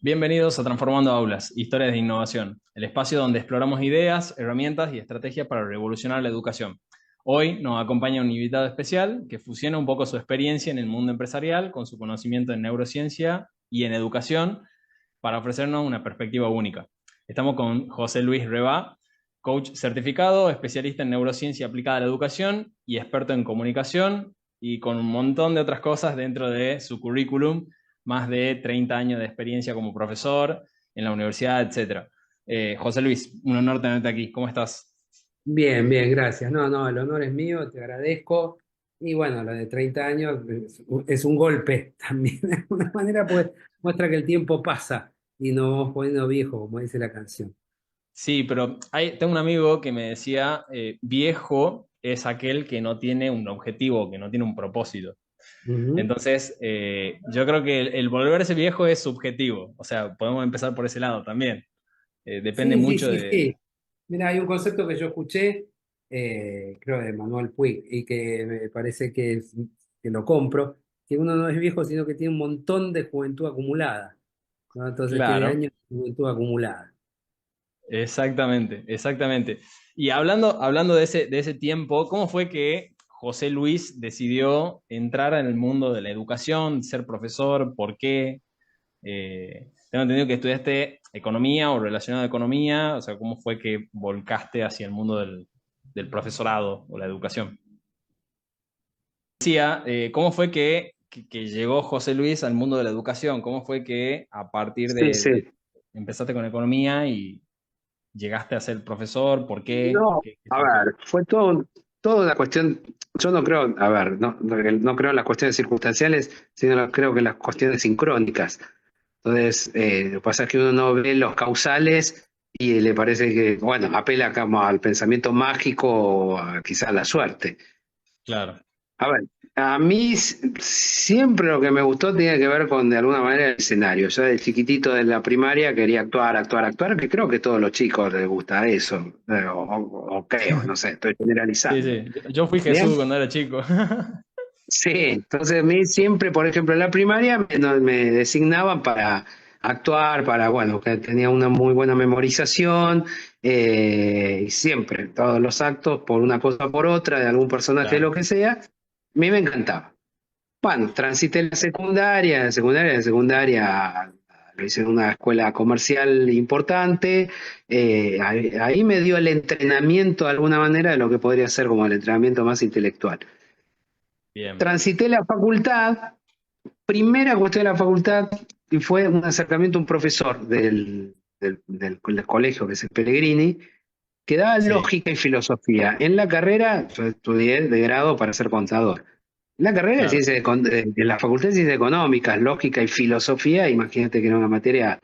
Bienvenidos a Transformando Aulas, Historias de Innovación, el espacio donde exploramos ideas, herramientas y estrategias para revolucionar la educación. Hoy nos acompaña un invitado especial que fusiona un poco su experiencia en el mundo empresarial con su conocimiento en neurociencia y en educación para ofrecernos una perspectiva única. Estamos con José Luis Rebá, coach certificado, especialista en neurociencia aplicada a la educación y experto en comunicación, y con un montón de otras cosas dentro de su currículum, más de 30 años de experiencia como profesor en la universidad, etcétera. José Luis, un honor tenerte aquí. ¿Cómo estás? Bien, bien, gracias. No, no, el honor es mío, te agradezco. Y bueno, lo de 30 años es un golpe también, de alguna manera, pues muestra que el tiempo pasa y nos vamos poniendo viejos, como dice la canción. Sí, pero tengo un amigo que me decía, viejo es aquel que no tiene un objetivo, que no tiene un propósito. Ujú. Entonces, yo creo que el volverse viejo es subjetivo. O sea, podemos empezar por ese lado también. Depende Sí, sí, mucho sí, de... sí. Mira, hay un concepto que yo escuché, creo de Manuel Puig, y que me parece que lo compro, que uno no es viejo, sino que tiene un montón de juventud acumulada, ¿no? Entonces tiene Claro, años de juventud acumulada. exactamente, exactamente. Y hablando de ese tiempo, ¿cómo fue que José Luis decidió entrar en el mundo de la educación, ser profesor? ¿Por qué? Tengo entendido que estudiaste economía o relacionado a economía, o sea, ¿cómo fue que volcaste hacia el mundo del profesorado o la educación? Decía, ¿cómo fue que llegó José Luis al mundo de la educación? ¿Cómo fue que a partir Sí, sí. empezaste con economía y llegaste a ser profesor? ¿Por qué? No, ¿Qué a surgió? ver, fue toda una cuestión, yo no creo, a ver, no creo en las cuestiones circunstanciales, sino creo que en las cuestiones sincrónicas. Entonces, lo que pasa es que uno no ve los causales y le parece que, bueno, apela como al pensamiento mágico o quizás a la suerte. Claro. A ver, a mí siempre lo que me gustó tenía que ver con, de alguna manera, el escenario. Yo de chiquitito de la primaria quería actuar, actuar, actuar, que creo que a todos los chicos les gusta eso, o creo, no sé, estoy Sí, generalizando. sí. Yo fui Jesús ¿Bien? cuando era chico. Sí, entonces a mí siempre, por ejemplo, en la primaria me designaban para actuar, para, bueno, que tenía una muy buena memorización, y siempre, todos los actos, por una cosa o por otra, de algún personaje, Claro, lo que sea, a mí me encantaba. Bueno, transité la secundaria lo hice en una escuela comercial importante, ahí me dio el entrenamiento de alguna manera de lo que podría ser como el entrenamiento más intelectual. bien. Transité la facultad, primera cuestión de la facultad, y fue un acercamiento a un profesor del colegio, que es el Pellegrini, que daba Sí, lógica y filosofía. En la carrera, yo estudié de grado para ser contador. En la carrera de claro. ciencias, de la Facultad de Ciencias Económicas, lógica y filosofía, imagínate que era una materia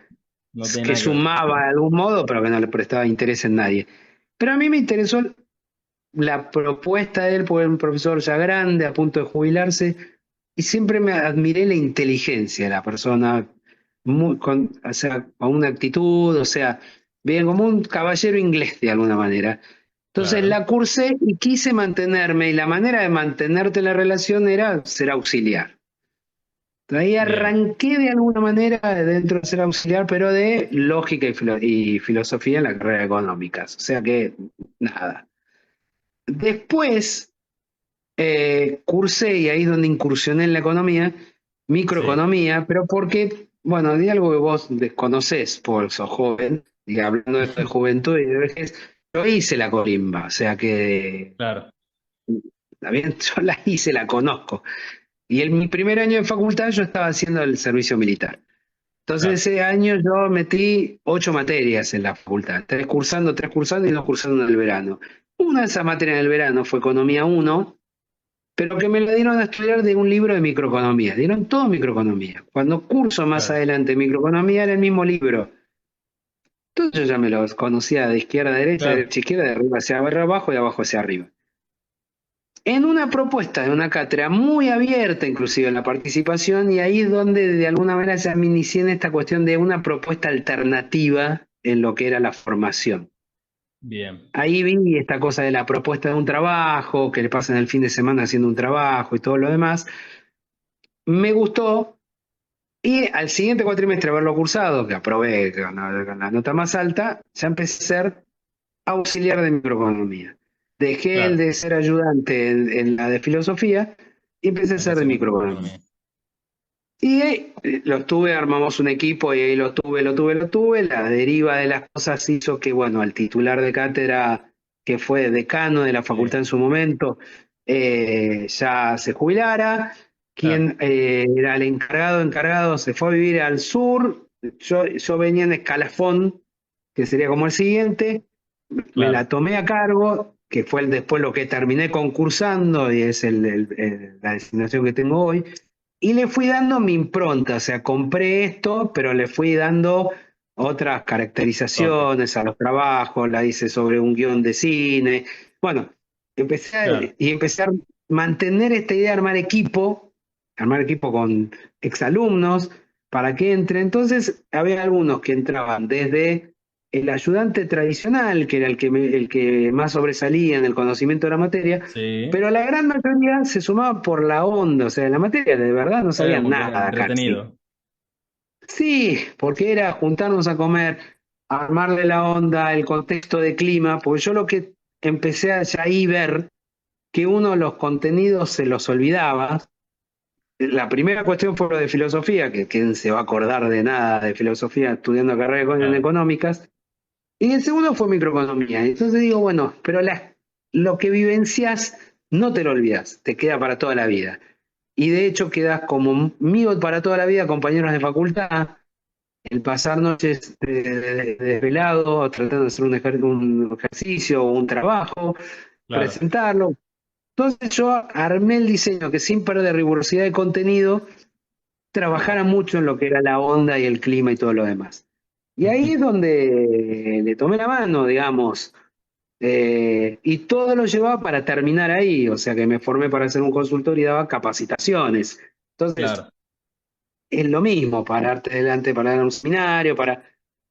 No tiene que nada que ver. sumaba de algún modo, pero que no le prestaba interés en nadie. Pero a mí me interesó la propuesta de él, porque era un profesor ya grande, a punto de jubilarse, y siempre me admiré la inteligencia de la persona, o sea, con una actitud, o sea, bien, como un caballero inglés de alguna manera. Entonces Claro. la cursé y quise mantenerme, y la manera de mantenerte en la relación era ser auxiliar. Ahí Bien, arranqué de alguna manera dentro de ser auxiliar, pero de lógica y filosofía en la carrera de económicas. O sea que, nada. Después cursé, y ahí es donde incursioné en la economía, sí, microeconomía, pero porque, bueno, de algo que vos desconocés, por sos joven, y hablando de esto de juventud y de vejez, yo hice la corimba, o sea que, claro, está bien, yo la hice, la conozco. Y en mi primer año de facultad yo estaba haciendo el servicio militar. Entonces claro. ese año yo metí 8 materias en la facultad, tres cursando y dos cursando en el verano. Una de esas materias en el verano fue Economía uno, pero que me la dieron a estudiar de un libro de microeconomía. Dieron todo microeconomía. Cuando curso más Claro. adelante microeconomía era el mismo libro. Entonces yo ya me los conocía de izquierda a derecha, de Claro, derecha a izquierda, de arriba hacia abajo y de abajo hacia arriba. En una propuesta de una cátedra muy abierta, inclusive en la participación, y ahí es donde de alguna manera ya me inicié en esta cuestión de una propuesta alternativa en lo que era la formación. bien. Ahí vi esta cosa de la propuesta de un trabajo, que le pasan el fin de semana haciendo un trabajo y todo lo demás. Me gustó, Y al siguiente cuatrimestre de haberlo cursado, que aprobé con la nota más alta, ya empecé a ser auxiliar de microeconomía. Dejé el Claro, de ser ayudante en la de filosofía y empecé a ser de empezaste con microeconomía. microeconomía. Y lo tuve, armamos un equipo y ahí lo tuve. La deriva de las cosas hizo que, bueno, al titular de cátedra, que fue decano de la facultad Sí, en su momento, ya se jubilara. claro, Quien era el encargado, se fue a vivir al sur. Yo venía en escalafón, que sería como el siguiente. Me la claro. tomé a cargo, que fue después lo que terminé concursando y es la designación que tengo hoy. Y le fui dando mi impronta, o sea, compré esto, pero le fui dando otras Toque, caracterizaciones a los trabajos, la hice sobre un guión de cine. Bueno, claro. empecé a mantener esta idea de armar equipo con exalumnos para que entre. Entonces, había algunos que entraban desde el ayudante tradicional, que era el que más sobresalía en el conocimiento de la materia, Sí, pero la gran mayoría se sumaba por la onda, o sea, de la materia de verdad no era sabían como que era nada casi. entretenido. Sí, porque era juntarnos a comer, armarle la onda, el contexto de clima, porque yo lo que empecé a ya ahí ver que uno de los contenidos se los olvidaba. La primera cuestión fue lo de filosofía, que quién se va a acordar de nada de filosofía estudiando carreras en Claro, económicas. Y el segundo fue microeconomía. Entonces digo, bueno, pero lo que vivencias no te lo olvidas, te queda para toda la vida. Y de hecho quedas como mío para toda la vida, compañeros de facultad, el pasar noches desvelado, tratando de hacer un ejercicio o un trabajo, claro. presentarlo. Entonces yo armé el diseño que sin perder rigurosidad de contenido, trabajara mucho en lo que era la onda y el clima y todo lo demás. Y ahí es donde le tomé la mano, digamos, y todo lo llevaba para terminar ahí, o sea que me formé para ser un consultor y daba capacitaciones. Entonces, Claro, es lo mismo, pararte delante para dar un seminario,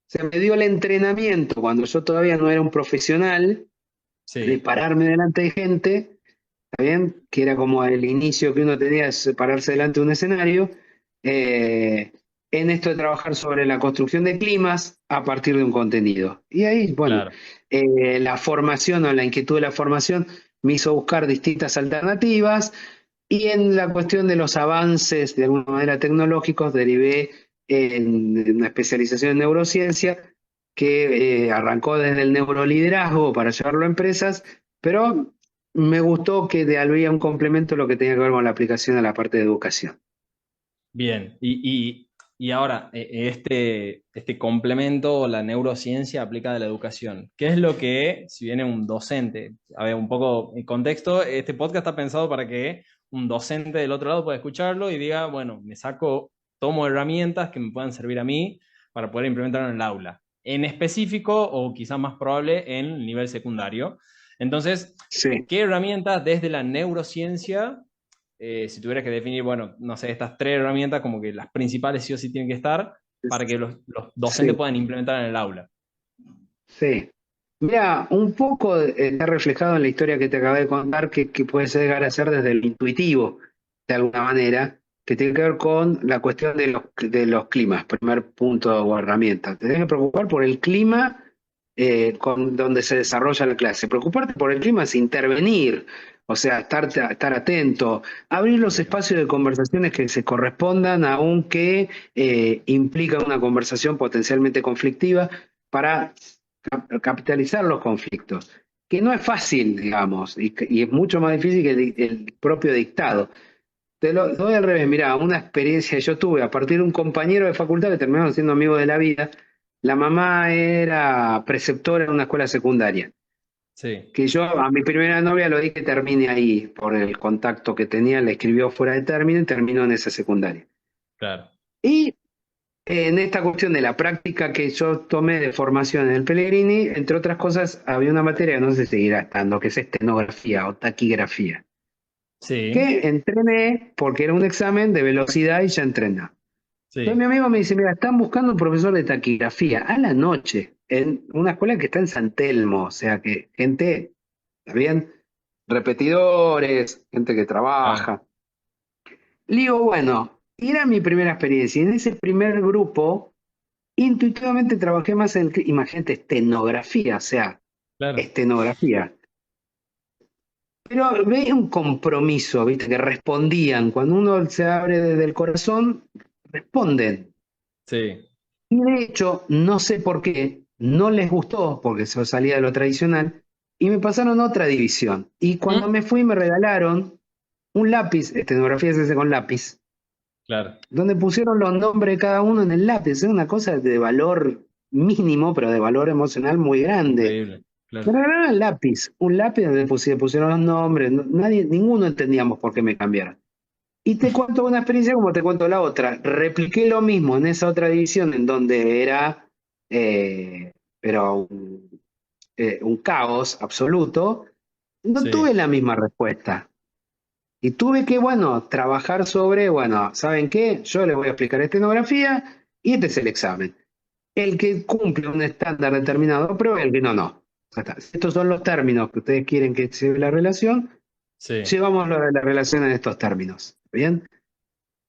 se me dio el entrenamiento cuando yo todavía no era un profesional, de sí, pararme delante de gente, ¿está bien? Que era como el inicio que uno tenía, es pararse delante de un escenario, eh, en esto de trabajar sobre la construcción de climas a partir de un contenido. Y ahí, bueno, claro. la formación o la inquietud de la formación me hizo buscar distintas alternativas y en la cuestión de los avances, de alguna manera tecnológicos, derivé en una especialización en neurociencia que arrancó desde el neuroliderazgo para llevarlo a empresas, pero me gustó que había un complemento lo que tenía que ver con la aplicación a la parte de educación. Bien. Y ahora, este complemento, la neurociencia aplicada a la educación. ¿Qué es lo que, si viene un docente, a ver, un poco en contexto, este podcast está pensado para que un docente del otro lado pueda escucharlo y diga, bueno, tomo herramientas que me puedan servir a mí para poder implementarlo en el aula. En específico, o quizás más probable, en el nivel secundario. Entonces, Sí, ¿qué herramientas desde la neurociencia, si tuvieras que definir, bueno, no sé, estas tres herramientas como que las principales sí o sí tienen que estar para que los docentes sí, puedan implementar en el aula? sí. Mira, un poco está reflejado en la historia que te acabé de contar, que puede llegar a ser desde lo intuitivo, de alguna manera, que tiene que ver con la cuestión de los climas, primer punto o herramienta. Te tienes que preocupar por el clima donde se desarrolla la clase. Preocuparte por el clima es intervenir, o sea, estar atento, abrir los Bien, espacios de conversaciones que se correspondan, aunque implica una conversación potencialmente conflictiva, para capitalizar los conflictos, que no es fácil, digamos, y es mucho más difícil que el propio dictado. Te lo doy al revés, mirá, una experiencia que yo tuve a partir de un compañero de facultad que terminamos siendo amigos de la vida. La mamá era preceptora en una escuela secundaria, sí, que yo a mi primera novia lo di que termine ahí, por el contacto que tenía, le escribió fuera de término y terminó en esa secundaria. claro, Y en esta cuestión de la práctica que yo tomé de formación en el Pellegrini, entre otras cosas, había una materia que no sé si seguirá estando, que es estenografía o taquigrafía, sí, que entrené porque era un examen de velocidad y ya entrené. Entonces mi sí, amigo me dice, mira, están buscando un profesor de taquigrafía a la noche en una escuela que está en San Telmo, o sea que gente, ¿está bien? Repetidores, gente que claro, trabaja. Le digo, bueno. Y era mi primera experiencia. Y en ese primer grupo, intuitivamente trabajé más imagínate, estenografía, o sea, Claro. estenografía. Pero veía un compromiso, ¿viste? Que respondían. Cuando uno se abre desde el corazón, responden. Sí. Y de hecho, no sé por qué, no les gustó, porque se salía de lo tradicional, y me pasaron a otra división. Y cuando Mm, me fui, me regalaron un lápiz, estenografía se hace con lápiz, claro. donde pusieron los nombres de cada uno en el lápiz. Es una cosa de valor mínimo, pero de valor emocional muy grande. Increíble. Me Claro. regalaron el lápiz, un lápiz donde pusieron los nombres, nadie, ninguno entendíamos por qué me cambiaron. Y te cuento una experiencia como te cuento la otra. Repliqué lo mismo en esa otra división en donde eh, era un caos absoluto. No tuve Sí. la misma respuesta. Y tuve que, bueno, trabajar sobre, bueno, ¿saben qué? Yo les voy a explicar escenografía y este es el examen. El que cumple un estándar determinado aprueba, el que no, no. Ya está. Si estos son los términos que ustedes quieren que se lleve la relación, Sí. llevamos la relación en estos términos. ¿Bien?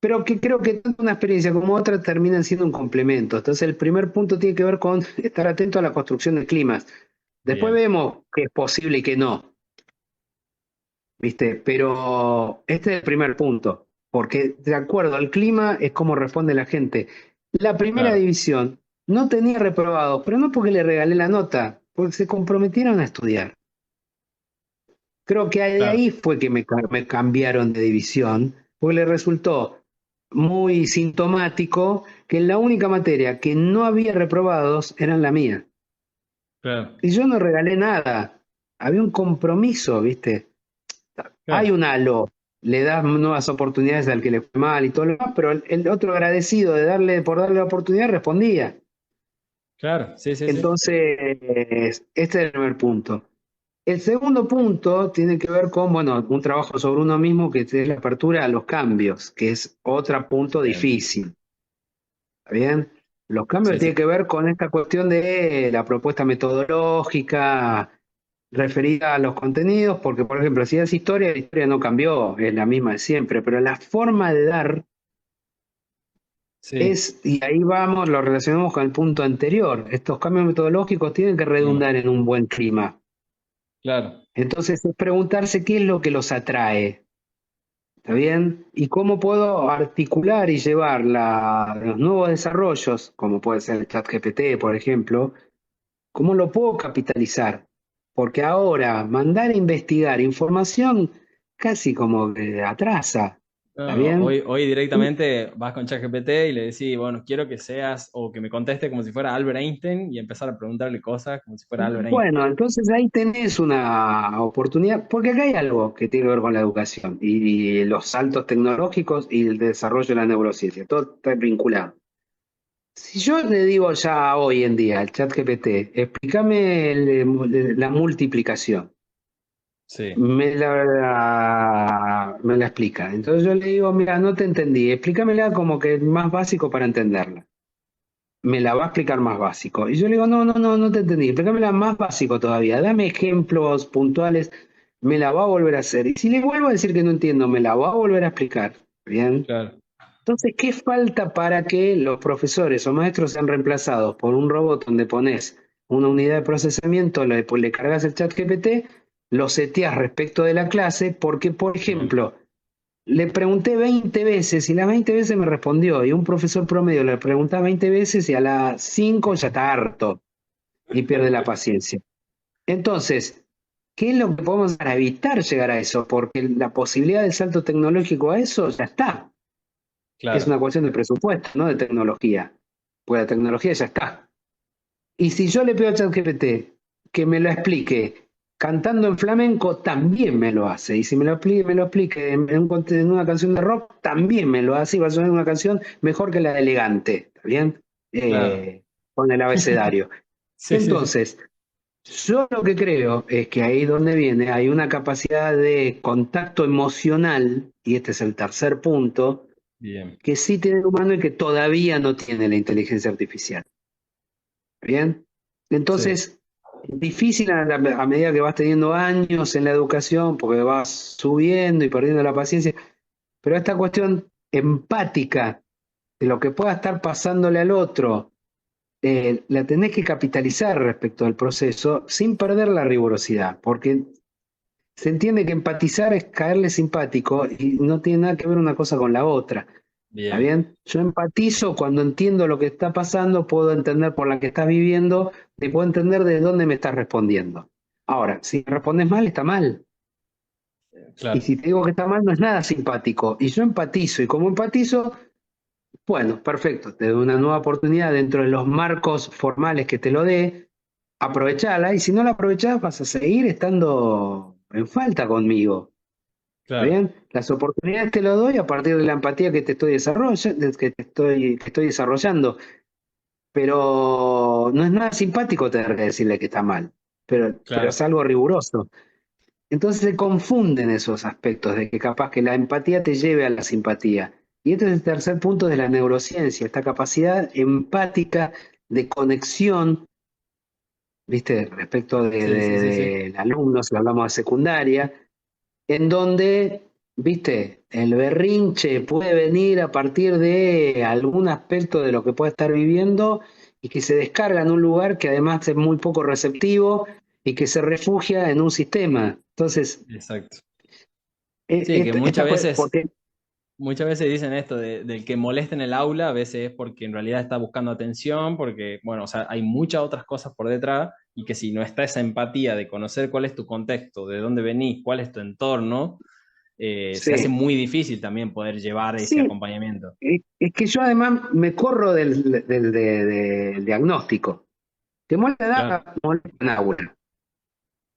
Pero que creo que tanto una experiencia como otra terminan siendo un complemento. Entonces, el primer punto tiene que ver con estar atento a la construcción de climas. Después Bien. vemos que es posible y que no, ¿viste? Pero este es el primer punto, porque de acuerdo al clima es como responde la gente. La primera Claro. división no tenía reprobados, pero no porque le regalé la nota, porque se comprometieron a estudiar. Creo que de Claro. ahí fue que me cambiaron de división, porque le resultó muy sintomático que la única materia que no había reprobados era la mía. Claro. Y yo no regalé nada. Había un compromiso, ¿viste? Hay Claro. un halo, le das nuevas oportunidades al que le fue mal y todo lo demás, pero el otro agradecido de darle, por darle la oportunidad respondía. Claro. Sí, sí, sí. Entonces, este es el primer punto. El segundo punto tiene que ver con, bueno, un trabajo sobre uno mismo que es la apertura a los cambios, que es otro punto Bien. difícil. ¿Está bien? Los cambios Sí, sí. tienen que ver con esta cuestión de la propuesta metodológica referida a los contenidos, porque, por ejemplo, si es historia, la historia no cambió, es la misma de siempre, pero la forma de dar Sí. y ahí vamos, lo relacionamos con el punto anterior. Estos cambios metodológicos tienen que Mm, redundar en un buen clima. claro. Entonces, es preguntarse qué es lo que los atrae. ¿Está bien? ¿Y cómo puedo articular y llevar los nuevos desarrollos, como puede ser el ChatGPT, por ejemplo, cómo lo puedo capitalizar? Porque ahora mandar a investigar información casi como que atrasa. ¿Está No, bien? hoy directamente vas con ChatGPT y le decís, bueno, quiero que seas o que me conteste como si fuera Albert Einstein y empezar a preguntarle cosas como si fuera Albert Einstein. Bueno, entonces ahí tenés una oportunidad, porque acá hay algo que tiene que ver con la educación y los saltos tecnológicos y el desarrollo de la neurociencia, todo está vinculado. Si yo le digo ya hoy en día al chat GPT, explícame la multiplicación, Sí, me la explica. Entonces yo le digo, mira, no te entendí, explícamela como que más básico para entenderla. Me la va a explicar más básico. Y yo le digo, no, no, no, no te entendí, explícamela más básico todavía, dame ejemplos puntuales, me la va a volver a hacer. Y si le vuelvo a decir que no entiendo, me la va a volver a explicar. Bien. claro. Entonces, ¿qué falta para que los profesores o maestros sean reemplazados por un robot donde pones una unidad de procesamiento, le cargas el chat GPT, lo seteas respecto de la clase? Porque, por Bien. ejemplo, le pregunté 20 veces y las 20 veces me respondió, y un profesor promedio le pregunta 20 veces y a las 5 ya está harto y pierde la paciencia. Entonces, ¿qué es lo que podemos hacer para evitar llegar a eso? Porque la posibilidad del salto tecnológico a eso ya está. Es Claro, una cuestión de presupuesto, no de tecnología. Pues la tecnología ya está. Y si yo le pido a ChatGPT que me lo explique cantando en flamenco, también me lo hace. Y si me lo explique en una canción de rock, también me lo hace. Y va a sonar una canción mejor que la de Elegante. ¿Está bien? claro. Con el abecedario. Sí, sí, sí. Entonces, yo lo que creo es que ahí donde viene hay una capacidad de contacto emocional, y este es el tercer punto, Bien. que sí tiene el humano y que todavía no tiene la inteligencia artificial. ¿Bien? Sí, Entonces, es difícil a medida que vas teniendo años en la educación, porque vas subiendo y perdiendo la paciencia, pero esta cuestión empática de lo que pueda estar pasándole al otro, la tenés que capitalizar respecto al proceso sin perder la rigurosidad, porque se entiende que empatizar es caerle simpático y no tiene nada que ver una cosa con la otra. ¿Está Bien, bien? Yo empatizo cuando entiendo lo que está pasando, puedo entender por la que estás viviendo y puedo entender de dónde me estás respondiendo. Ahora, si respondes mal, está mal. Y claro, si te digo que está mal, no es nada simpático. Y yo empatizo. Y como empatizo, bueno, perfecto. Te doy una nueva oportunidad dentro de los marcos formales que te lo dé. Aprovechala. Y si no la aprovechás, vas a seguir estando en falta conmigo. ¿Está claro. bien? Las oportunidades te lo doy a partir de la empatía que te estoy desarrollando, que estoy desarrollando. Pero no es nada simpático tener que decirle que está mal. Pero es Claro. algo riguroso. Entonces se confunden esos aspectos de que capaz que la empatía te lleve a la simpatía. Y este es el tercer punto de la neurociencia, esta capacidad empática de conexión, ¿viste? Respecto Sí, sí, sí, sí. del alumno, si hablamos de secundaria, en donde, ¿viste? El berrinche puede venir a partir de algún aspecto de lo que puede estar viviendo y que se descarga en un lugar que además es muy poco receptivo y que se refugia en un sistema. Entonces, Exacto. Sí, que Esta fue, porque muchas veces dicen esto del que molesta en el aula, a veces es porque en realidad está buscando atención, porque, bueno, o sea, hay muchas otras cosas por detrás y que si no está esa empatía de conocer cuál es tu contexto, de dónde venís, cuál es tu entorno, se hace sí, muy difícil también poder llevar ese sí, acompañamiento. es que yo además me corro del diagnóstico. Te Claro, molesta en aula.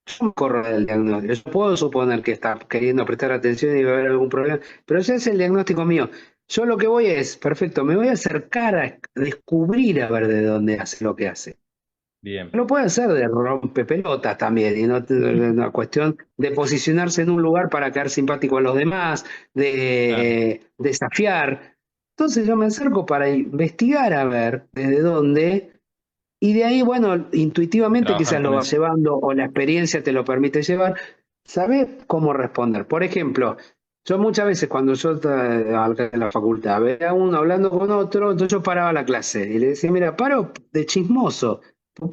Yo me corro del diagnóstico. Yo puedo suponer que está queriendo prestar atención y va a haber algún problema, pero ese es el diagnóstico mío. Yo lo que voy es, perfecto, me voy a acercar a descubrir a ver de dónde hace lo que hace. bien. Lo puede hacer de rompepelotas también, y no una cuestión de posicionarse en un lugar para quedar simpático a los demás, Claro, de desafiar. Entonces yo me acerco para investigar a ver desde dónde, y de ahí, bueno, y intuitivamente trabajar quizás lo con vas eso. llevando o la experiencia te lo permite llevar, sabes cómo responder. Por ejemplo, yo muchas veces cuando yo estaba en la facultad, veía a uno hablando con otro, entonces yo paraba la clase y le decía, mira, paro de chismoso,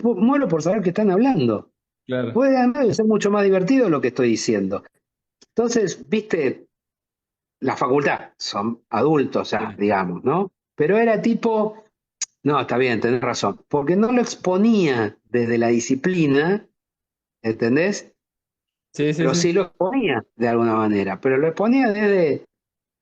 muero por saber qué están hablando. Claro, Puede además ser mucho más divertido lo que estoy diciendo. Entonces, viste, la facultad, son adultos ya, sí, digamos, ¿no? Pero era tipo, no, está bien, tenés razón, porque no lo exponía desde la disciplina, ¿entendés? sí, sí, Pero sí. sí lo exponía de alguna manera, pero lo exponía desde,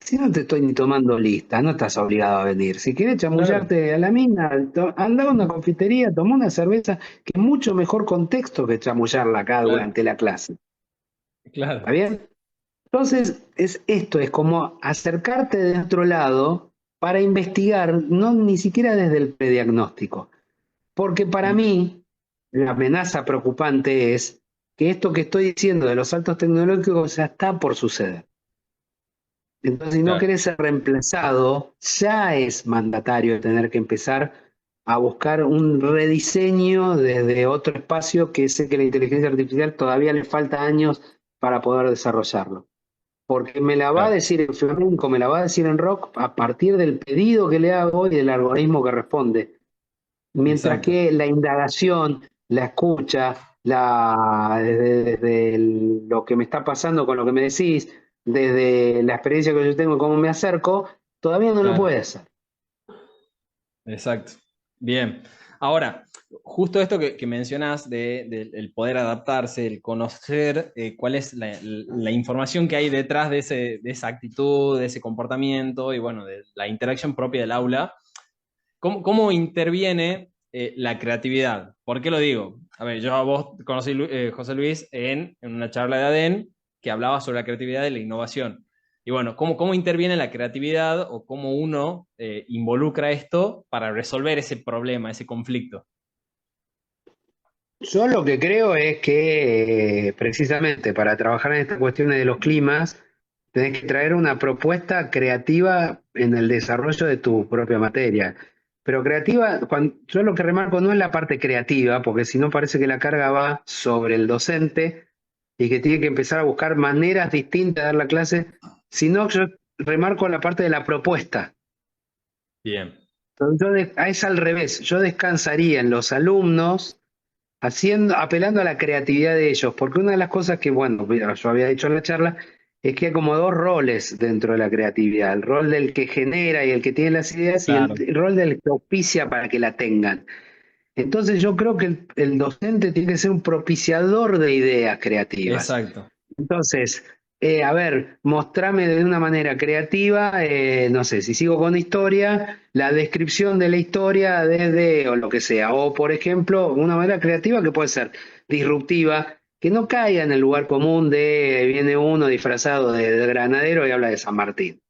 si no te estoy ni tomando lista, no estás obligado a venir. Si quieres Claro, chamullarte a la mina, anda a una confitería, toma una cerveza, que es mucho mejor contexto que chamullarla acá claro, durante la clase. ¿Está claro. bien? Entonces, es esto, es como acercarte de otro lado para investigar, no ni siquiera desde el prediagnóstico. Porque para Y, mí, la amenaza preocupante es que esto que estoy diciendo de los saltos tecnológicos ya está por suceder. Entonces, si no claro, querés ser reemplazado, ya es mandatario tener que empezar a buscar un rediseño desde otro espacio que sé que la inteligencia artificial todavía le falta años para poder desarrollarlo. Porque me la va a claro. decir en flamenco, me la va a decir en rock a partir del pedido que le hago y del algoritmo que responde. Mientras Exacto. que la indagación, la escucha, desde lo que me está pasando con lo que me decís, desde la experiencia que yo tengo y cómo me acerco, todavía no lo Claro. puede hacer. Exacto. Bien. Ahora, justo esto que mencionas de el poder adaptarse, el conocer cuál es la información que hay detrás de esa actitud, de ese comportamiento y bueno, de la interacción propia del aula, ¿cómo interviene la creatividad? ¿Por qué lo digo? A ver, yo a vos conocí, José Luis, en una charla de ADEN que hablaba sobre la creatividad y la innovación. Y bueno, ¿cómo interviene la creatividad o cómo uno involucra esto para resolver ese problema, ese conflicto? Yo lo que creo es que precisamente para trabajar en estas cuestiones de los climas, tenés que traer una propuesta creativa en el desarrollo de tu propia materia. Pero creativa, yo lo que remarco no es la parte creativa, porque si no parece que la carga va sobre el docente y que tiene que empezar a buscar maneras distintas de dar la clase, sino yo remarco la parte de la propuesta. Bien, Es al revés, yo descansaría en los alumnos apelando a la creatividad de ellos, porque una de las cosas que, bueno, yo había dicho en la charla, es que hay como dos roles dentro de la creatividad, el rol del que genera y el que tiene las ideas y claro, el rol del que auspicia para que la tengan. Entonces yo creo que el docente tiene que ser un propiciador de ideas creativas. exacto. Entonces, a ver, mostrame de una manera creativa, no sé, si sigo con historia, la descripción de la historia desde o lo que sea. O, por ejemplo, una manera creativa que puede ser disruptiva, que no caiga en el lugar común de viene uno disfrazado de granadero y habla de San Martín.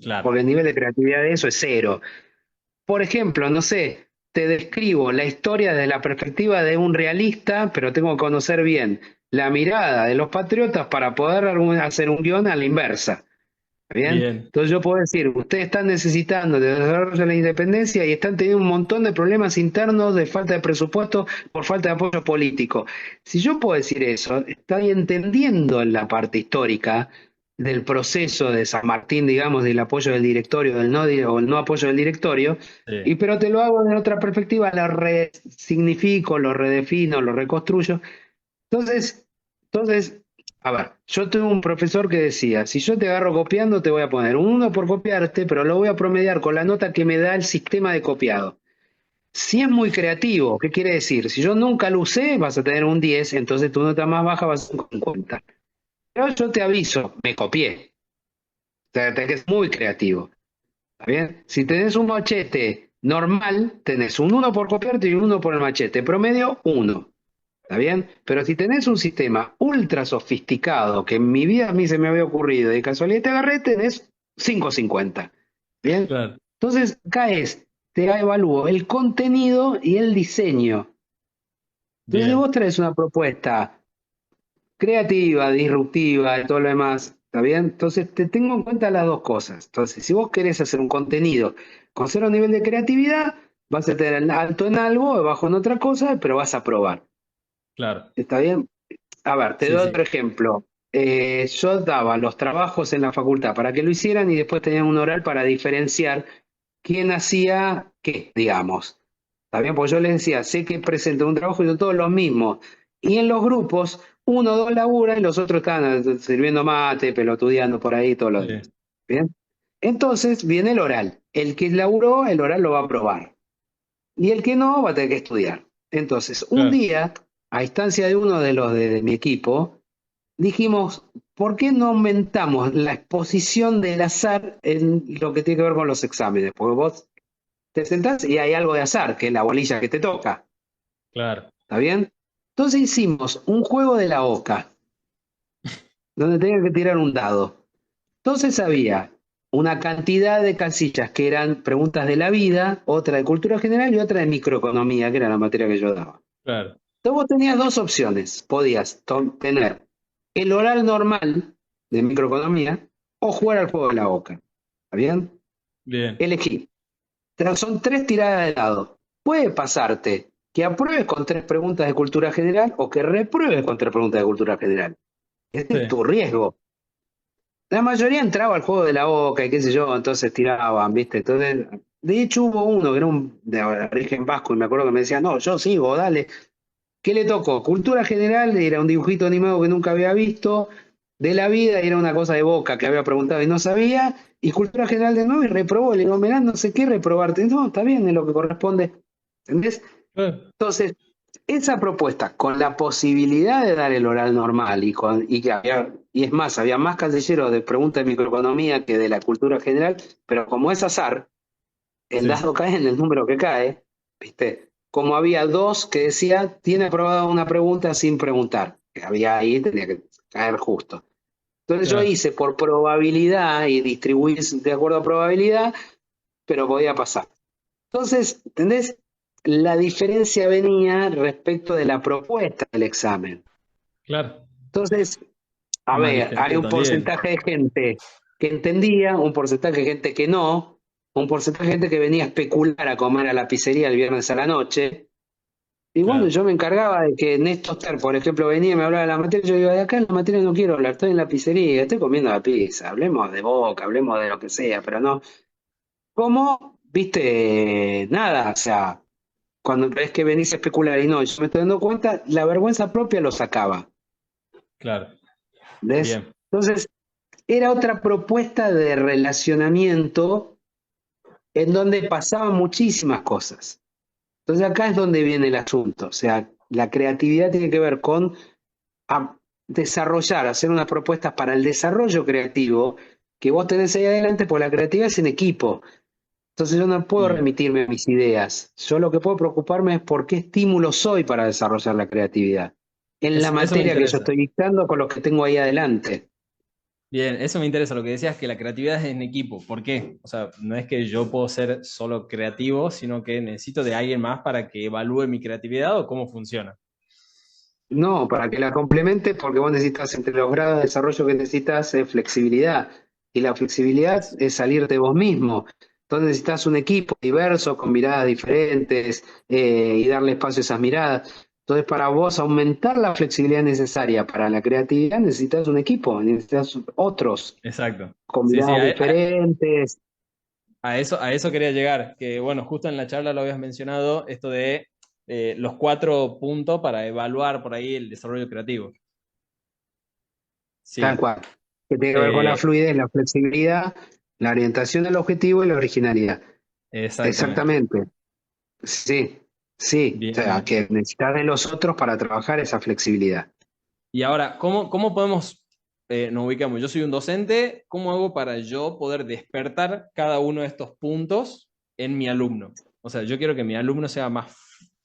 Claro, Porque el nivel de creatividad de eso es cero. Por ejemplo, no sé, te describo la historia desde la perspectiva de un realista, pero tengo que conocer bien la mirada de los patriotas para poder hacer un guión a la inversa. ¿Está bien? bien, Entonces yo puedo decir, ustedes están necesitando de desarrollo de la independencia y están teniendo un montón de problemas internos de falta de presupuesto por falta de apoyo político. Si yo puedo decir eso, estoy entendiendo la parte histórica del proceso de San Martín, digamos, del apoyo del directorio, o el no apoyo del directorio, sí, pero te lo hago de otra perspectiva, lo resignifico, lo redefino, lo reconstruyo. Entonces, entonces, a ver, yo tengo un profesor que decía, si yo te agarro copiando, te voy a poner un 1 por copiarte, pero lo voy a promediar con la nota que me da el sistema de copiado. Si es muy creativo, ¿qué quiere decir? Si yo nunca lo usé, vas a tener un 10, entonces tu nota más baja va a ser un 50. Pero yo te aviso, me copié. O sea, tenés que ser muy creativo. ¿Está bien? Si tenés un machete normal, tenés un 1 por copiarte y un 1 por el machete. Promedio, 1. ¿Está bien? Pero si tenés un sistema ultra sofisticado, que en mi vida a mí se me había ocurrido, y de casualidad te agarré, tenés 5,50. ¿Bien? claro, Entonces, acá te evalúo el contenido y el diseño. Entonces, bien, vos traes una propuesta creativa, disruptiva y todo lo demás, ¿está bien? Entonces, te tengo en cuenta las dos cosas. Entonces, si vos querés hacer un contenido con cero nivel de creatividad, vas a tener alto en algo, bajo en otra cosa, pero vas a probar. claro. ¿Está bien? A ver, te Sí, doy sí, otro ejemplo. Yo daba los trabajos en la facultad para que lo hicieran y después tenían un oral para diferenciar quién hacía qué, digamos. ¿Está bien? Pues yo les decía, sé que presento un trabajo y son todos los mismos. Y en los grupos, uno o dos labura y los otros están sirviendo mate, pelotudeando por ahí, todo lo sí, demás. ¿Bien? Entonces viene el oral. El que laburó, el oral lo va a probar. Y el que no, va a tener que estudiar. Entonces, un claro, día, a instancia de uno de los de mi equipo, dijimos, ¿por qué no aumentamos la exposición del azar en lo que tiene que ver con los exámenes? Porque vos te sentás y hay algo de azar, que es la bolilla que te toca, claro, ¿está bien? Entonces hicimos un juego de la oca, donde tenían que tirar un dado. Entonces había una cantidad de casillas que eran preguntas de la vida, otra de cultura general y otra de microeconomía, que era la materia que yo daba. claro, Entonces vos tenías dos opciones. Podías tener el oral normal de microeconomía o jugar al juego de la boca. ¿Está bien? bien, Elegí. Son tres tiradas de dado. Puede pasarte que apruebes con tres preguntas de cultura general o que repruebes con tres preguntas de cultura general. Este es sí, tu riesgo. La mayoría entraba al juego de la boca y qué sé yo, entonces tiraban, ¿viste? Entonces, de hecho hubo uno que era un de origen vasco y me acuerdo que me decía, no, yo sigo, dale. ¿Qué le tocó? Cultura general, era un dibujito animado que nunca había visto, de la vida, y era una cosa de Boca que había preguntado y no sabía, y cultura general de nuevo y reprobó. Le digo, mirá, no sé qué reprobarte. No, está bien, es lo que corresponde. ¿Entendés? claro, Entonces, esa propuesta, con la posibilidad de dar el oral normal, y es más, había más casilleros de preguntas de microeconomía que de la cultura general, pero como es azar, el sí, dado cae en el número que cae, ¿viste? Como había dos que decía, tiene aprobada una pregunta sin preguntar, que había ahí, tenía que caer justo. Entonces yo claro, hice por probabilidad y distribuí de acuerdo a probabilidad, pero podía pasar. Entonces, ¿entendés? La diferencia venía respecto de la propuesta del examen. claro. Entonces, a Más ver, hay digerible un también. porcentaje de gente que entendía, un porcentaje de gente que no, un porcentaje de gente que venía a especular a comer a la pizzería el viernes a la noche, Y bueno, Claro, yo me encargaba de que Néstor, por ejemplo, venía y me hablaba de la materia, yo iba de acá en la materia no quiero hablar, estoy en la pizzería, estoy comiendo la pizza, hablemos de Boca, hablemos de lo que sea, pero no, ¿cómo? Viste, nada, o sea, cuando ves que venís a especular y no, yo me estoy dando cuenta, la vergüenza propia lo sacaba, claro. ¿ves? Bien. Entonces, era otra propuesta de relacionamiento en donde pasaban muchísimas cosas. Entonces acá es donde viene el asunto, o sea, la creatividad tiene que ver con desarrollar, hacer unas propuestas para el desarrollo creativo que vos tenés ahí adelante, porque la creatividad es en equipo. Entonces yo no puedo Mm. remitirme a mis ideas. Yo lo que puedo preocuparme es por qué estímulo soy para desarrollar la creatividad en la Eso me materia que yo interesa. estoy dictando con los que tengo ahí adelante. Bien, eso me interesa. Lo que decías que la creatividad es en equipo. ¿Por qué? O sea, no es que yo puedo ser solo creativo, sino que necesito de alguien más para que evalúe mi creatividad o cómo funciona. No, para que la complemente, porque vos necesitas, entre los grados de desarrollo que necesitas, flexibilidad. Y la flexibilidad es salir de vos mismo. Entonces necesitas un equipo diverso, con miradas diferentes, y darle espacio a esas miradas. Entonces, para vos aumentar la flexibilidad necesaria para la creatividad, necesitas un equipo, necesitas otros Exacto. con Sí, sí, miradas diferentes. a eso quería llegar. Que bueno, justo en la charla lo habías mencionado, esto de los 4 puntos para evaluar por ahí el desarrollo creativo. Tal Sí, cual. Que tiene que ver con la eh, fluidez, la flexibilidad, la orientación del objetivo y la originalidad. exactamente. Exactamente. Sí, sí. O Bien, sea, bien. que necesitas de los otros para trabajar esa flexibilidad. Y ahora, ¿cómo podemos, nos ubicamos? Yo soy un docente, ¿cómo hago para yo poder despertar cada uno de estos puntos en mi alumno? O sea, yo quiero que mi alumno sea más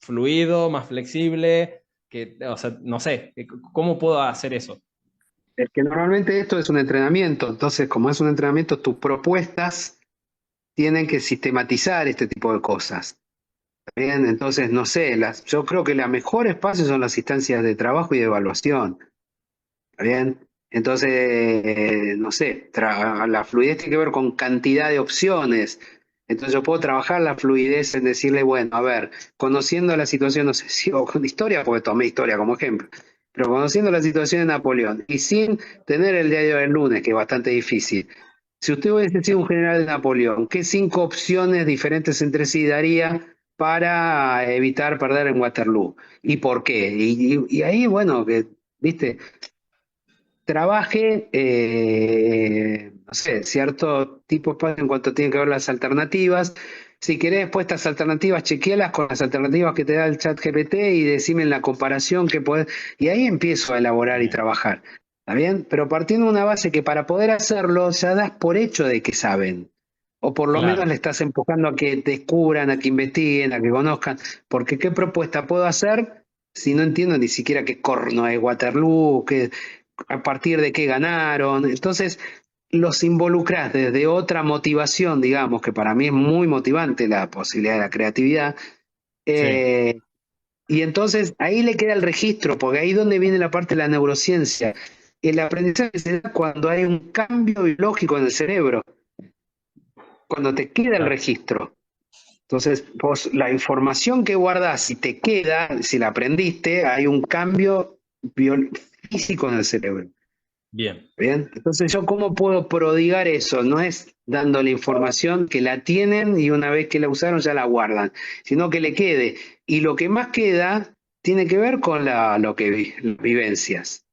fluido, más flexible, que, o sea, no sé, ¿cómo puedo hacer eso? Es que normalmente esto es un entrenamiento, entonces como es un entrenamiento, tus propuestas tienen que sistematizar este tipo de cosas. Bien, entonces no sé, yo creo que los mejores pasos son las instancias de trabajo y de evaluación. ¿Está bien? Entonces, no sé, la fluidez tiene que ver con cantidad de opciones. Entonces yo puedo trabajar la fluidez en decirle, bueno, a ver, conociendo la situación, no sé si o con historia, porque tomé historia como ejemplo, pero conociendo la situación de Napoleón y sin tener el diario del lunes, que es bastante difícil, si usted hubiese sido un general de Napoleón, ¿qué 5 opciones diferentes entre sí daría para evitar perder en Waterloo? ¿Y por qué? Y ahí, bueno, que, viste, trabaje, no sé, cierto tipo de espacio en cuanto tiene que ver las alternativas. Si querés después estas alternativas, chequealas con las alternativas que te da el chat GPT y decime en la comparación que podés. Y ahí empiezo a elaborar y Bien, trabajar. ¿Está bien? Pero partiendo de una base que para poder hacerlo ya das por hecho de que saben. O por lo menos claro, le estás empujando a que descubran, a que investiguen, a que conozcan. Porque ¿qué propuesta puedo hacer si no entiendo ni siquiera qué corno es Waterloo, qué, a partir de qué ganaron? Entonces, los involucras desde otra motivación, digamos, que para mí es muy motivante la posibilidad de la creatividad. sí, eh, y entonces ahí le queda el registro, porque ahí es donde viene la parte de la neurociencia. El aprendizaje se da cuando hay un cambio biológico en el cerebro, cuando te queda el claro, registro. Entonces, vos la información que guardás, si te queda, si la aprendiste, hay un cambio físico en el cerebro. bien, Bien, entonces yo cómo puedo prodigar eso, no es dándole información que la tienen y una vez que la usaron ya la guardan, sino que le quede. Y lo que más queda tiene que ver con lo que las vivencias.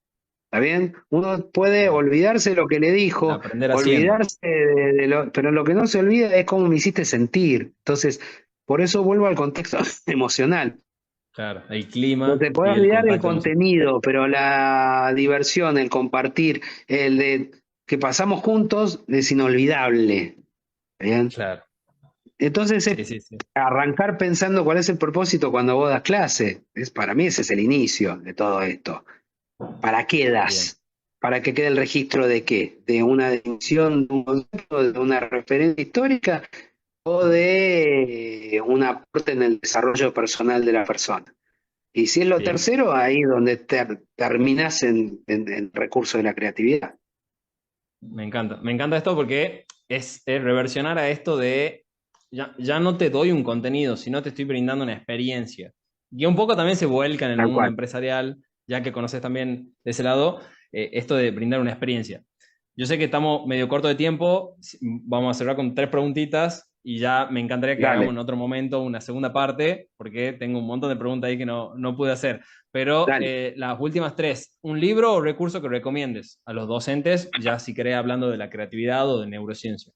¿Está bien? Uno puede bien. olvidarse de lo que le dijo, Aprender haciendo, olvidarse pero lo que no se olvida es cómo me hiciste sentir. Entonces, por eso vuelvo al contexto emocional. claro, el No clima te puedes y el olvidar el contacto emocional. contenido, pero la diversión, el compartir, el de que pasamos juntos es inolvidable. ¿Bien? Claro, Entonces es sí, sí, sí, arrancar pensando cuál es el propósito cuando vos das clase. Para mí ese es el inicio de todo esto. ¿Para qué bien, das? ¿Para que quede el registro de qué? ¿De una definición, de un concepto, de una referencia histórica o de un aporte en el desarrollo personal de la persona? Y si es lo bien. tercero, ahí donde terminas en recurso de la creatividad. Me encanta esto porque es reversionar a esto de, ya no te doy un contenido, sino te estoy brindando una experiencia. Y un poco también se vuelca en el tal mundo cual. empresarial, ya que conoces también de ese lado, esto de brindar una experiencia. Yo sé que estamos medio corto de tiempo, vamos a cerrar con tres preguntitas y ya me encantaría que hagamos Dale, en otro momento una segunda parte, porque tengo un montón de preguntas ahí que no pude hacer. Pero dale. las últimas tres, un libro o recurso que recomiendes a los docentes, ya si querés hablando de la creatividad o de neurociencia.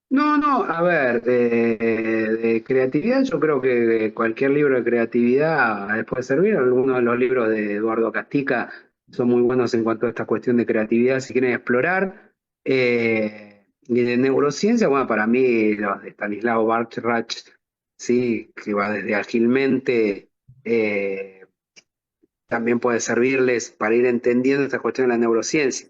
No, no, a ver, de creatividad, yo creo que cualquier libro de creatividad les puede servir. Algunos de los libros de Eduardo Castica son muy buenos en cuanto a esta cuestión de creatividad, si quieren explorar. Y de neurociencia, bueno, para mí los de Stanislao Bartrach, sí, que va desde ágilmente, eh, también puede servirles para ir entendiendo esta cuestión de la neurociencia.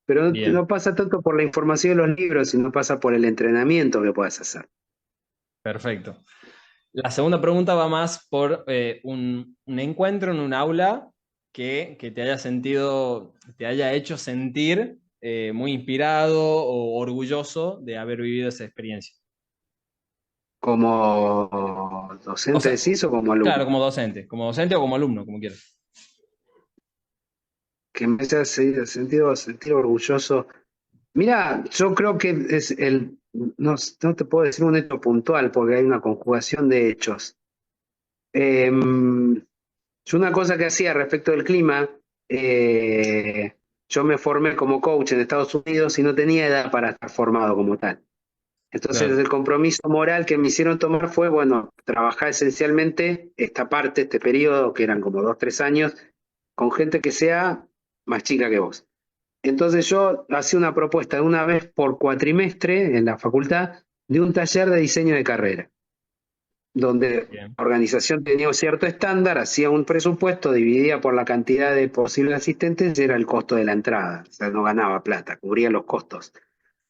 Pero Bien, no pasa tanto por la información de los libros, sino pasa por el entrenamiento que puedas hacer. perfecto. La segunda pregunta va más por un encuentro en un aula que te haya sentido, te haya hecho sentir muy inspirado o orgulloso de haber vivido esa experiencia. Como O docente sea, decís o como claro, alumno. como docente o como alumno, como quieras. Que me haya sentir orgulloso. Mira, yo creo que es no, no te puedo decir un hecho puntual porque hay una conjugación de hechos. Yo una cosa que hacía respecto del clima, eh, yo me formé como coach en Estados Unidos y no tenía edad para estar formado como tal. Entonces Claro, el compromiso moral que me hicieron tomar fue, bueno, trabajar esencialmente esta parte, este periodo, que eran como 2, 3 años, con gente que sea más chica que vos. Entonces yo hacía una propuesta de una vez por cuatrimestre en la facultad de un taller de diseño de carrera, donde bien, la organización tenía un cierto estándar, hacía un presupuesto, dividía por la cantidad de posibles asistentes, y era el costo de la entrada. O sea, no ganaba plata, cubría los costos.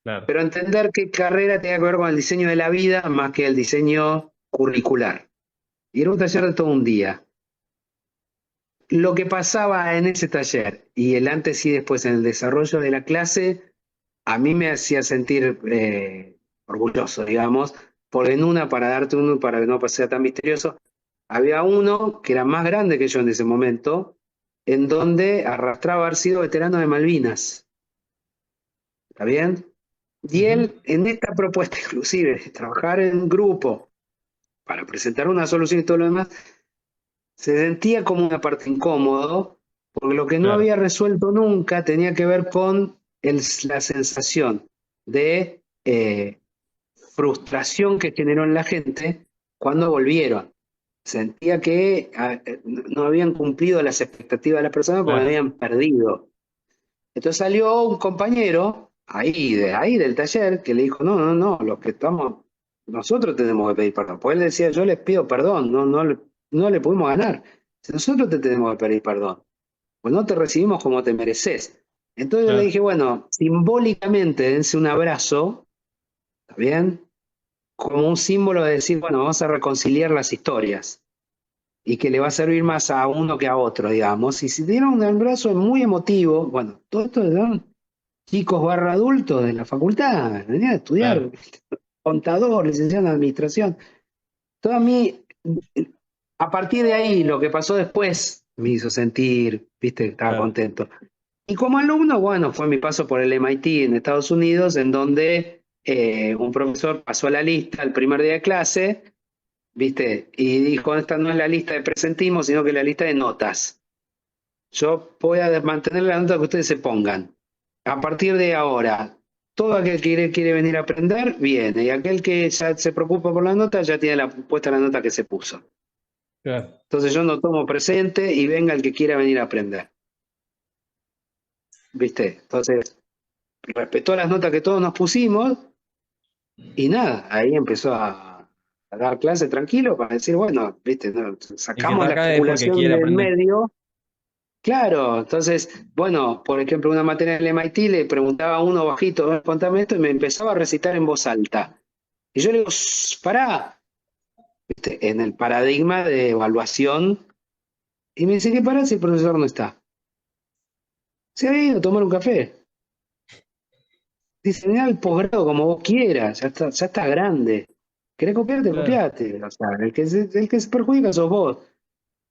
claro, Pero entender qué carrera tenía que ver con el diseño de la vida más que el diseño curricular. Y era un taller de todo un día. Lo que pasaba en ese taller y el antes y después en el desarrollo de la clase, a mí me hacía sentir orgulloso, digamos, porque en una, para darte uno, para que no sea tan misterioso, había uno que era más grande que yo en ese momento, en donde arrastraba haber sido veterano de Malvinas. ¿Está bien? Y ujú, él, en esta propuesta inclusive, de trabajar en grupo para presentar una solución y todo lo demás, se sentía como una parte incómodo, porque lo que no claro, había resuelto nunca tenía que ver con la sensación de frustración que generó en la gente cuando volvieron. Sentía que no habían cumplido las expectativas de las personas porque claro, habían perdido. Entonces salió un compañero ahí del taller que le dijo, no, no, no, los que estamos, nosotros tenemos que pedir perdón. Pues él decía, yo les pido perdón, no le pudimos ganar. Si nosotros te tenemos que pedir perdón, pues no te recibimos como te mereces. Entonces yo le claro, dije, bueno, simbólicamente dense un abrazo, ¿está bien? Como un símbolo de decir, bueno, vamos a reconciliar las historias y que le va a servir más a uno que a otro, digamos. Y si dieron un abrazo muy emotivo, bueno, todo esto eran chicos barra adultos de la facultad, venían a estudiar claro. contador, licenciado en administración. Todo a mí, a partir de ahí, lo que pasó después me hizo sentir, viste, estaba Claro. contento. Y como alumno, bueno, fue mi paso por el MIT en Estados Unidos, en donde un profesor pasó la lista el primer día de clase, viste, y dijo, esta no es la lista de presentismo, sino que es la lista de notas. Yo voy a mantener la nota que ustedes se pongan. A partir de ahora, todo aquel que quiere venir a aprender, viene. Y aquel que ya se preocupa por la nota, ya tiene puesta la nota que se puso. Claro. Entonces yo no tomo presente y venga el que quiera venir a aprender. ¿Viste? Entonces, respetó las notas que todos nos pusimos y nada, ahí empezó a dar clase tranquilo para decir, bueno, ¿viste? No, El que está sacamos la acá es porque especulación quiere del aprender. medio. Claro, entonces, bueno, por ejemplo, una materia del MIT le preguntaba a uno bajito, "A ver, contame esto", y me empezaba a recitar en voz alta. Y yo le digo, pará, ¿viste? En el paradigma de evaluación, y me dice, ¿qué pará si el profesor no está? Se ha ido a tomar un café. Dice, mira el posgrado como vos quieras, ya está grande. ¿Querés copiarte? Claro. Copiate. O sea, el que se perjudica sos vos.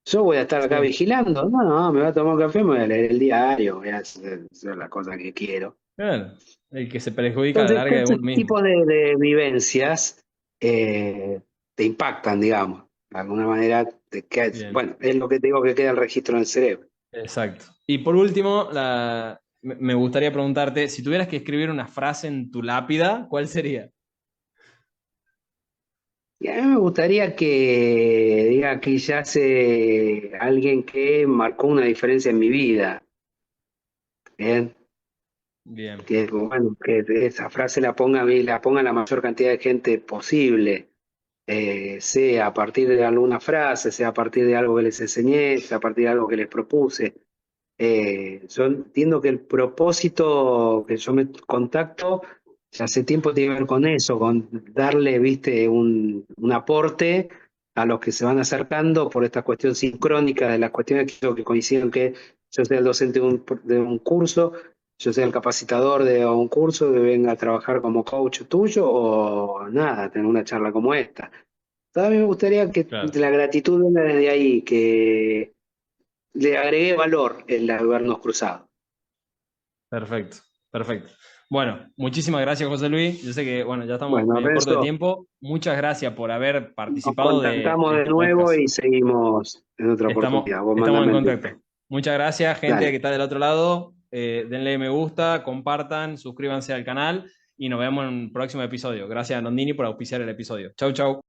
Yo voy a estar acá Sí, vigilando. No, no, me voy a tomar un café, me voy a leer el diario, voy a hacer las cosas que quiero. claro. El que se perjudica a la Entonces, larga de este uno mismo. tipo de vivencias te impactan, digamos. De alguna manera, Bien, bueno, es lo que te digo que queda el registro en el cerebro. exacto. Y por último, me gustaría preguntarte, si tuvieras que escribir una frase en tu lápida, ¿cuál sería? Y a mí me gustaría que diga que ya hace alguien que marcó una diferencia en mi vida. ¿Bien? Bien, Que, bueno, que esa frase la ponga la mayor cantidad de gente posible, sea a partir de alguna frase, sea a partir de algo que les enseñé, sea a partir de algo que les propuse. Yo entiendo que el propósito que yo me contacto ya hace tiempo tiene que ver con eso, con darle, viste, un aporte a los que se van acercando por esta cuestión sincrónica de las cuestiones que, creo que coinciden que yo sea el docente de un curso, yo sea el capacitador de un curso, que venga a trabajar como coach tuyo o nada, tener una charla como esta. A mí me gustaría que claro. la gratitud venga desde ahí, que le agregué valor el habernos cruzado. Perfecto, perfecto. Bueno, muchísimas gracias, José Luis. Yo sé que, bueno, ya estamos Bueno, medio corto de Renzo, tiempo. Muchas gracias por haber nos participado contactamos de de este nuevo podcast. y seguimos en otra Estamos, oportunidad. Vos estamos en mandame el contacto. link. Muchas gracias, gente que Dale. está del otro lado. Denle me gusta, compartan, suscríbanse al canal y nos vemos en un próximo episodio. Gracias, Nondini, por auspiciar el episodio. Chau, chau.